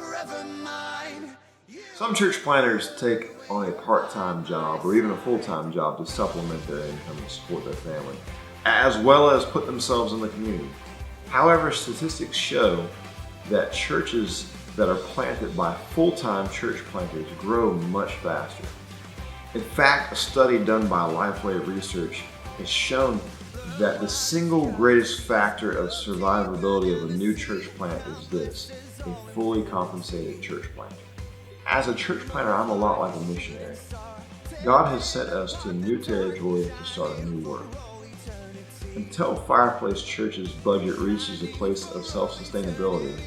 forever mine. Some church planters take on a part-time job or even a full-time job to supplement their income and support their family, as well as put themselves in the community. However, statistics show that churches that are planted by full-time church planters grow much faster. In fact, a study done by Lifeway Research has shown that the single greatest factor of survivability of a new church plant is this: a fully compensated church plant. As a church planter, I'm a lot like a missionary. God has sent us to new territory to start a new work. Until Fireplace Church's budget reaches a place of self-sustainability,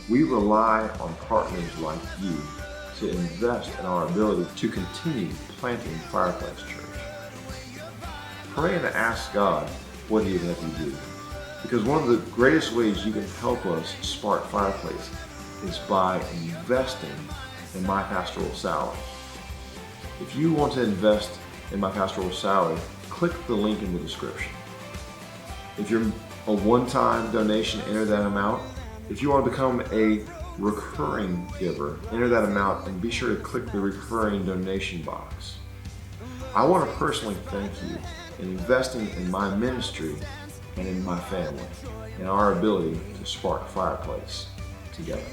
we rely on partners like you to invest in our ability to continue planting Fireplace Church. Pray and ask God what He would have you do, because one of the greatest ways you can help us spark Fireplace is by investing in my pastoral salary. If you want to invest in my pastoral salary, click the link in the description. If you're a one-time donation, enter that amount. If you want to become a recurring giver, enter that amount and be sure to click the recurring donation box. I want to personally thank you in investing in my ministry and in my family and our ability to spark Fireplace together.